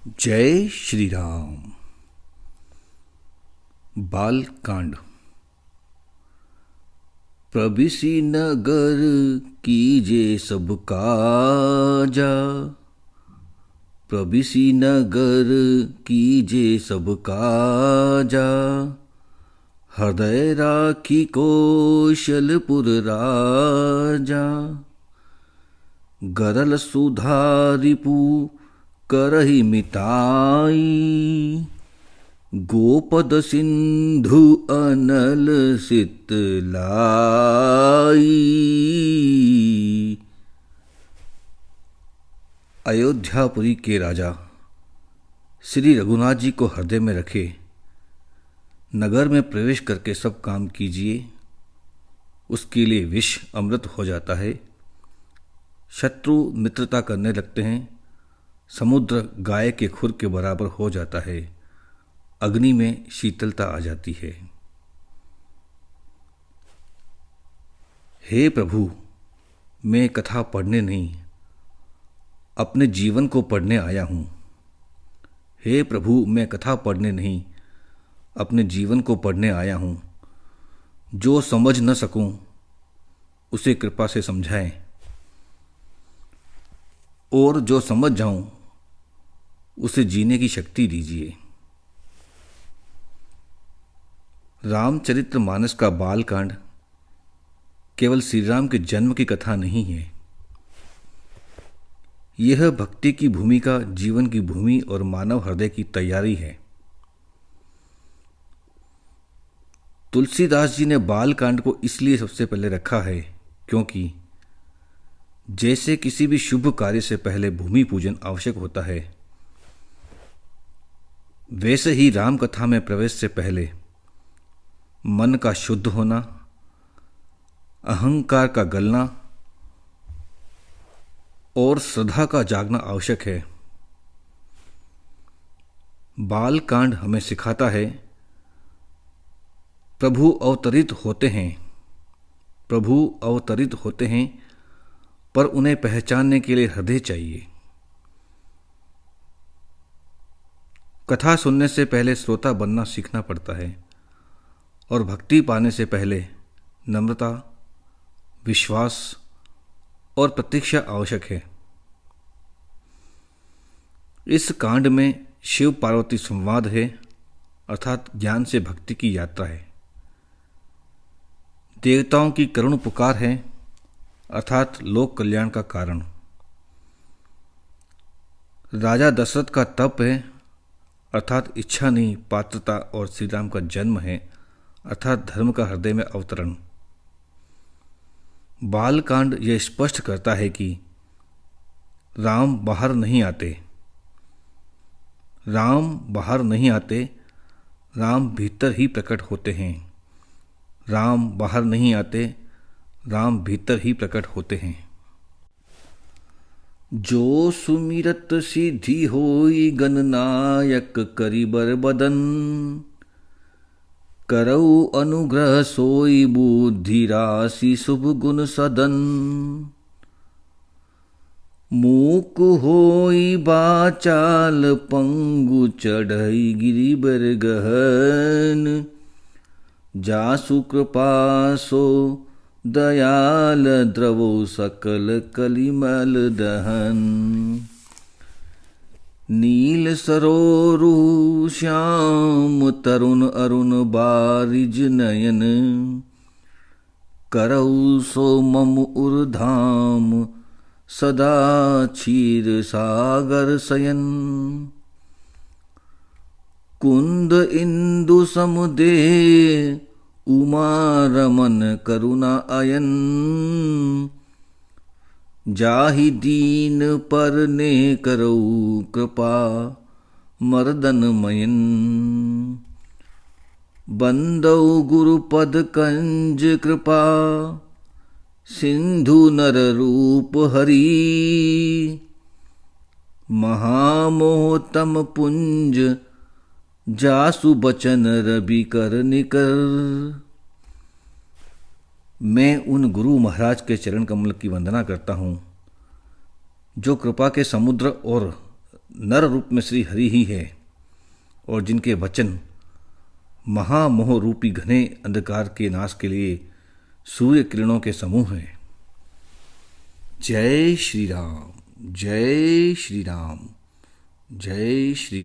जय श्री राम। बाल कांड। प्रबिसी नगर कीजे सब काजा, प्रबिसी नगर कीजे सब काजा, हृदय राखी कौशलपुर राजा, गरल सुधारिपु करहि मिताई, गोपद सिंधु अनल शीतलाई। अयोध्यापुरी के राजा श्री रघुनाथ जी को हृदय में रखे नगर में प्रवेश करके सब काम कीजिए, उसके लिए विष अमृत हो जाता है। शत्रु मित्रता करने लगते हैं, समुद्र गाय के खुर के बराबर हो जाता है, अग्नि में शीतलता आ जाती है। हे प्रभु, मैं कथा पढ़ने नहीं, अपने जीवन को पढ़ने आया हूँ। हे प्रभु, मैं कथा पढ़ने नहीं, अपने जीवन को पढ़ने आया हूँ। जो समझ न सकूं, उसे कृपा से समझाएं, और जो समझ जाऊं, उसे जीने की शक्ति दीजिए। रामचरितमानस का बालकांड केवल श्री राम के जन्म की कथा नहीं है। यह भक्ति की भूमिका, जीवन की भूमि और मानव हृदय की तैयारी है। तुलसीदास जी ने बालकांड को इसलिए सबसे पहले रखा है क्योंकि जैसे किसी भी शुभ कार्य से पहले भूमि पूजन आवश्यक होता है, वैसे ही राम कथा में प्रवेश से पहले मन का शुद्ध होना, अहंकार का गलना और श्रद्धा का जागना आवश्यक है। बालकांड हमें सिखाता है प्रभु अवतरित होते हैं, प्रभु अवतरित होते हैं, पर उन्हें पहचानने के लिए हृदय चाहिए। कथा सुनने से पहले श्रोता बनना सीखना पड़ता है और भक्ति पाने से पहले नम्रता, विश्वास और प्रतीक्षा आवश्यक है। इस कांड में शिव पार्वती संवाद है, अर्थात ज्ञान से भक्ति की यात्रा है। देवताओं की करुण पुकार है, अर्थात लोक कल्याण का कारण। राजा दशरथ का तप है, अर्थात इच्छा नहीं पात्रता, और श्री राम का जन्म है, अर्थात धर्म का हृदय में अवतरण। बालकांड यह स्पष्ट करता है कि राम बाहर नहीं आते, राम बाहर नहीं आते, राम भीतर ही प्रकट होते हैं। राम बाहर नहीं आते, राम भीतर ही प्रकट होते हैं। जो सुमिरत सिद्धि होई गणनायक करिबर बदन, करऊ अनुग्रह सोई बुद्धि राशि शुभ गुण सदन। मूक होई बाचाल पंगु चढ़ई गिरिबर गहन, जासु कृपा सो दयाल द्रवो सकल कलिमल दहन। नील सरोरु श्याम तरुण अरुण बारिज नयन, करऊ सो मम उर्धाम सदा क्षीर सागर शयन। कुंद इंदु समुदे उमा रमन करुणा अयन, जाहि दीन पर ने करऊ कृपा मर्दन मयन। बंदौ गुरुपद कंज कृपा, सिंधु नर रूप हरि। महामोहतम पुंज, जासु बचन रवि कर निकर। मैं उन गुरु महाराज के चरण कमल की वंदना करता हूँ जो कृपा के समुद्र और नर रूप में श्री हरि ही है और जिनके वचन महामोह रूपी घने अंधकार के नाश के लिए सूर्य किरणों के समूह हैं। जय श्री राम, जय श्री राम, जय श्री